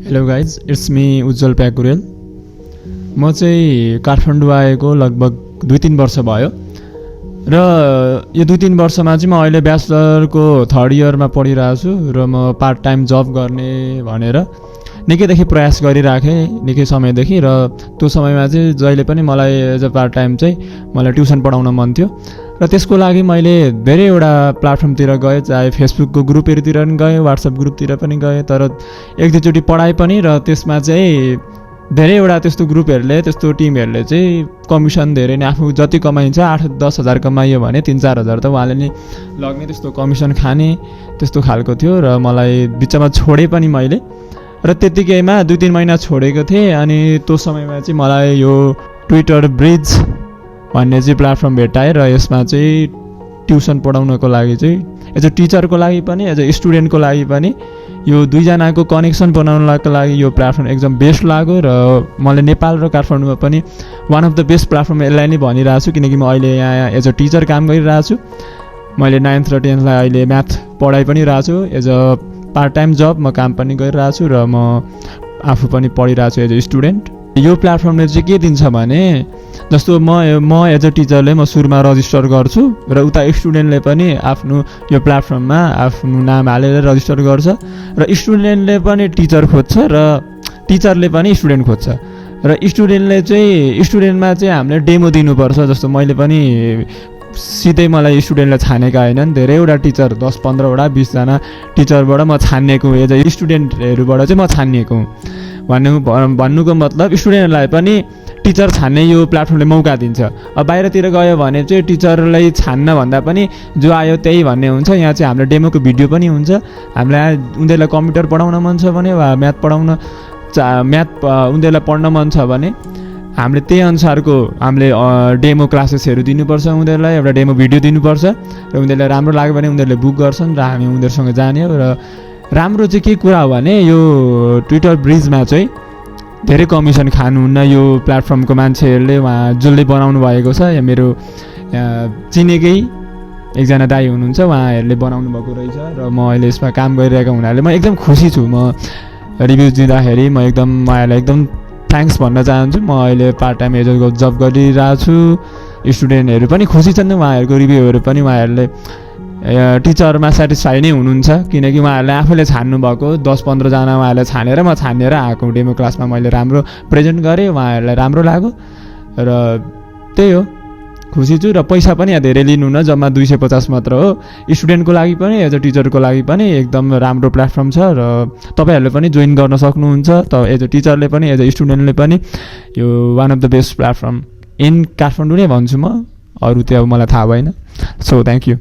Hello guys, it's me उज्जवल प्याकुरेल। म चाहिँ काठमाडौँ आएको लगभग 2-3 वर्ष भयो र यो 2-3 वर्षमा चाहिँ म अहिले ब्याचलरको 3rd इयरमा पढिरहेको छु र म पार्ट टाइम जब गर्ने भनेर निकैदेखि प्रयास गरिराखेँ, निकै समयदेखि। र त्यो समयमा चाहिँ जहिले पनि मलाई एज अ पार्ट टाइम चाहिँ मलाई ट्युसन पढाउन मन थियो र त्यसको लागि मैले धेरैवटा प्लेटफर्मतिर गएँ, चाहे फेसबुकको ग्रुपहरूतिर पनि गएँ, वाट्सएप ग्रुपतिर पनि गएँ। तर एक दुईचोटि पढाएँ पनि र त्यसमा चाहिँ धेरैवटा त्यस्तो ग्रुपहरूले, त्यस्तो टिमहरूले चाहिँ कमिसन धेरै नै आफू जति कमाइन्छ 8-10 हजार कमाइयो भने 3-4 हजार त उहाँले नि लग्ने, त्यस्तो कमिसन खाने त्यस्तो खालको थियो। र मलाई बिचमा छोडेँ पनि मैले, र त्यतिकैमा 2-3 महिना छोडेको थिएँ। अनि त्यो समयमा चाहिँ मलाई यो ट्विटर ब्रिज भन्ने चाहिँ प्लेटफर्म भेटाएँ र यसमा चाहिँ ट्युसन पढाउनको लागि चाहिँ एज अ टिचरको लागि पनि एज अ स्टुडेन्टको लागि पनि यो दुईजनाको कनेक्सन बनाउनको लागि यो प्लेटफर्म एकदम बेस्ट लाग्यो। र मैले नेपाल र काठमाडौँमा पनि one of the best platform यसलाई नै भनिरहेको छु, किनकि म अहिले यहाँ एज अ टिचर काम गरिरहेको छु। मैले 9th र 10th लाई अहिले म्याथ पढाइ पनि रहेको छु, एज अ पार्ट टाइम जब म काम पनि गरिरहेको छु र म आफू पनि पढिरहेको छु एज अ स्टुडेन्ट। यो प्लेटफर्मले चाहिँ के दिन्छ भने, जस्तो म एज अ टिचरले म सुरुमा रजिस्टर गर्छु र उता स्टुडेन्टले पनि आफ्नो यो प्लेटफर्ममा आफ्नो नाम हालेर रजिस्टर गर्छ र स्टुडेन्टले पनि टिचर खोज्छ र टिचरले पनि स्टुडेन्ट खोज्छ। र स्टुडेन्टमा चाहिँ हामीले डेमो दिनुपर्छ। जस्तो मैले पनि सिधै मलाई स्टुडेन्टलाई छानेका होइनन्, धेरैवटा टिचर 10-15 वटा 20 जना टिचरबाट म छानिएको एज अ स्टुडेन्टहरूबाट चाहिँ म छानिएको हुँ। भन्नुको मतलब स्टुडेन्टलाई पनि टिचर छान्ने यो प्लेटफर्मले मौका दिन्छ। अब बाहिरतिर गयो भने चाहिँ टिचरलाई छान्न भन्दा पनि जो आयो त्यही भन्ने हुन्छ। यहाँ चाहिँ हाम्रो डेमोको भिडियो पनि हुन्छ। हामीलाई उनीहरूलाई कम्प्युटर पढाउन मन छ भने वा म्याथ उनीहरूलाई पढ्न मन छ भने हामीले त्यही अनुसारको हामीले डेमो क्लासेसहरू दिनुपर्छ, उनीहरूलाई एउटा डेमो भिडियो दिनुपर्छ र उनीहरूलाई राम्रो लाग्यो भने उनीहरूले बुक गर्छन् र हामी उनीहरूसँग जाने हो। र राम्रो चाहिँ के कुरा हो भने यो ट्विटर ब्रिजमा चाहिँ धेरै कमिसन खानुहुन्न यो प्लेटफर्मको मान्छेहरूले। उहाँ जसले बनाउनु भएको छ या मेरो चिनेकै एकजना दाइ हुनुहुन्छ, उहाँहरूले बनाउनु भएको रहेछ र म अहिले यसमा काम गरिरहेको हुनाले म एकदम खुसी छु। म रिभ्युज दिँदाखेरि म एकदम उहाँहरूलाई एकदम थ्याङ्क्स भन्न चाहन्छु। म अहिले पार्ट टाइम एज अ जब गरिरहेको छु। स्टुडेन्टहरू पनि खुसी छन्, उहाँहरूको रिभ्यूहरू पनि उहाँहरूले टिचरमा सेटिस्फाई नै हुनुहुन्छ, किनकि उहाँहरूले आफैले छान्नु भएको 10-15 जना उहाँहरूले छानेर म छानेर आएको डेमो क्लासमा मैले राम्रो प्रेजेन्ट गरेँ, उहाँहरूलाई राम्रो लाग्यो र त्यही हो, खुसी छु। र पैसा पनि यहाँ धेरै लिनुहुन्न, जम्मा 250 मात्र हो। स्टुडेन्टको लागि पनि एज अ टिचरको लागि पनि एकदम राम्रो प्लेटफर्म छ र तपाईँहरूले पनि जोइन गर्न सक्नुहुन्छ। त एज अ टिचरले पनि एज अ स्टुडेन्टले पनि यो one of the best platform in Kathmandu नै भन्छु म, अरू त्यो अब मलाई थाहा भएन। So thank you.